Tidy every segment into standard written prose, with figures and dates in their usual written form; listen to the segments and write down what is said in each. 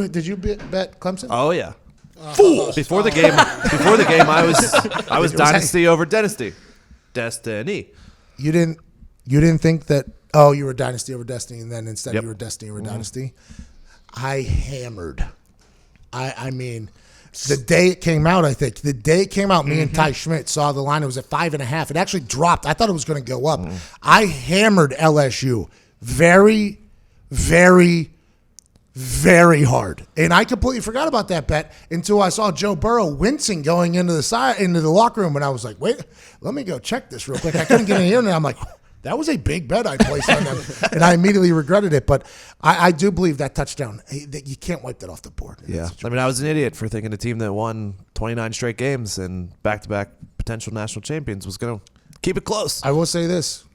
Did you bet Clemson? Oh yeah. Fools! Before the game, I was dynasty over dynasty. Destiny. You didn't think that? Oh, you were dynasty over destiny, and then instead you were destiny over dynasty. I hammered. I mean, the day it came out, me and Ty Schmidt saw the line. It was at 5.5. It actually dropped. I thought it was going to go up. I hammered LSU very, very, very hard, and I completely forgot about that bet until I saw Joe Burrow wincing going into the locker room, and I was like, "Wait, let me go check this real quick." I couldn't get in here, and I'm like, "That was a big bet I placed on them," and I immediately regretted it. But I do believe that touchdown, that you can't wipe that off the board. Yeah, I mean, I was an idiot for thinking a team that won 29 straight games and back-to-back potential national champions was going to keep it close. I will say this: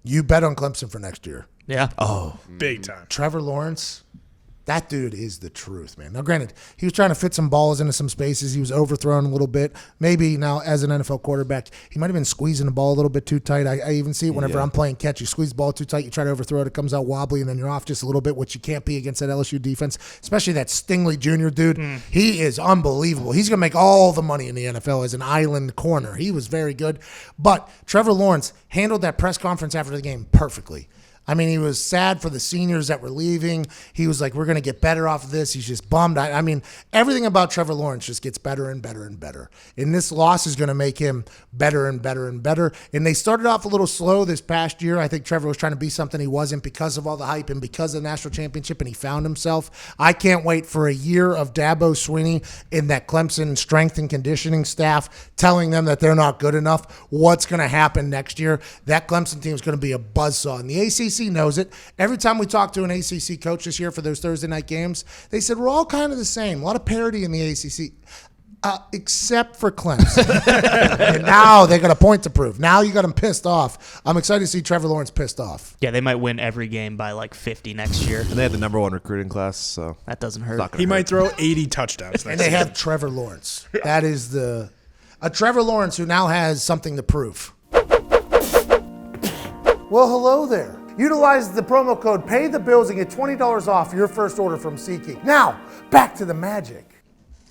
you bet on Clemson for next year. Yeah. Oh, big time. Trevor Lawrence. That dude is the truth, man. Now, granted, he was trying to fit some balls into some spaces. He was overthrown a little bit. Maybe now, as an NFL quarterback, he might have been squeezing the ball a little bit too tight. I even see it whenever I'm playing catch. You squeeze the ball too tight, you try to overthrow it, it comes out wobbly, and then you're off just a little bit, which you can't be against that LSU defense, especially that Stingley Jr. dude. He is unbelievable. He's going to make all the money in the NFL as an island corner. He was very good. But Trevor Lawrence handled that press conference after the game perfectly. I mean, he was sad for the seniors that were leaving. He was like, we're going to get better off of this. He's just bummed. I mean, everything about Trevor Lawrence just gets better and better and better. And this loss is going to make him better and better and better. And they started off a little slow this past year. I think Trevor was trying to be something he wasn't because of all the hype and because of the national championship, and he found himself. I can't wait for a year of Dabo Swinney and that Clemson strength and conditioning staff telling them that they're not good enough. What's going to happen next year? That Clemson team is going to be a buzzsaw. And the ACC knows it. Every time we talk to an ACC coach this year for those Thursday night games, they said we're all kind of the same. A lot of parity in the ACC, except for Clemson. And now they got a point to prove. Now you got them pissed off. I'm excited to see Trevor Lawrence pissed off. Yeah, they might win every game by like 50 next year. And they had the number 1 recruiting class, so that doesn't hurt. He might throw 80 touchdowns next And they have Trevor Lawrence. That is a Trevor Lawrence who now has something to prove. Well, hello there. Utilize the promo code PAYTHEBILLS and get $20 off your first order from SeatGeek. Now, back to the magic.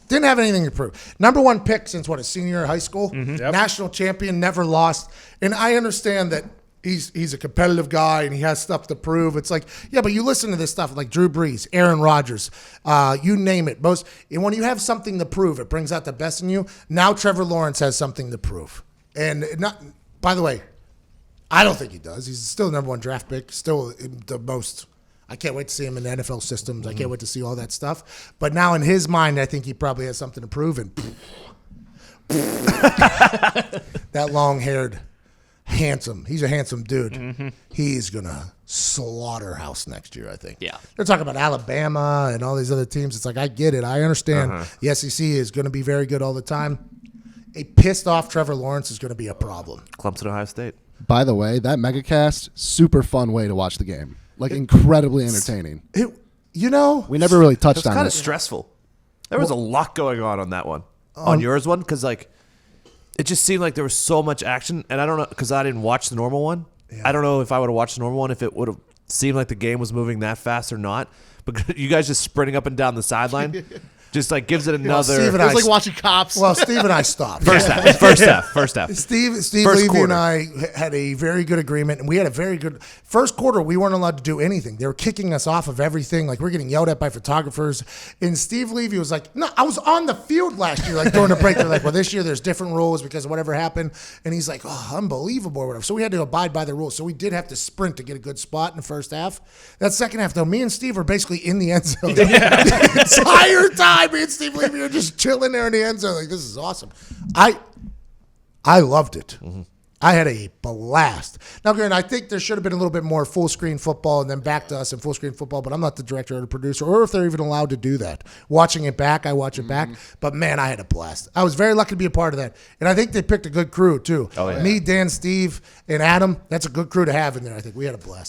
Didn't have anything to prove. Number 1 pick since, a senior year of high school? Yep. National champion, never lost. And I understand that he's a competitive guy and he has stuff to prove. It's like, yeah, but you listen to this stuff like Drew Brees, Aaron Rodgers, you name it. And when you have something to prove, it brings out the best in you. Now Trevor Lawrence has something to prove. And by the way, I don't think he does. He's still the number 1 draft pick, still the most. I can't wait to see him in the NFL systems. I can't wait to see all that stuff. But now in his mind, I think he probably has something to prove. And that long-haired, he's a handsome dude. He's going to slaughterhouse next year, I think. Yeah. They're talking about Alabama and all these other teams. It's like, I get it. I understand. The SEC is going to be very good all the time. A pissed-off Trevor Lawrence is going to be a problem. Clemson, Ohio State. By the way, that megacast, super fun way to watch the game. Like, incredibly entertaining. We never really touched on it. It's kind of stressful. There was a lot going on that one. On yours one, because, like, it just seemed like there was so much action. And I don't know, because I didn't watch the normal one. Yeah. I don't know if I would have watched the normal one, if it would have seemed like the game was moving that fast or not. But you guys just sprinting up and down the sideline. Just like gives it another. It was like watching Cops. Well, Steve and I stopped. First half. Steve First Levy quarter. and I had a very good agreement, and we had a very good first quarter. We weren't allowed to do anything. They were kicking us off of everything. Like, we're getting yelled at by photographers. And Steve Levy was like, "No, I was on the field last year." Like, during the break, they're like, "Well, this year there's different rules because of whatever happened." And he's like, "Oh, unbelievable," or whatever. So we had to abide by the rules. So we did have to sprint to get a good spot in the first half. That second half, though, me and Steve were basically in the end zone the entire time. Me and Steve Levy were just chilling there in the end zone. Like, this is awesome. I loved it. I had a blast. Now, granted, I think there should have been a little bit more full screen football and then back to us in full screen football, but I'm not the director or the producer, or if they're even allowed to do that. Watching it back, I watch it back. But man, I had a blast. I was very lucky to be a part of that. And I think they picked a good crew too. Oh, yeah. Me, Dan, Steve, and Adam, that's a good crew to have in there. I think we had a blast.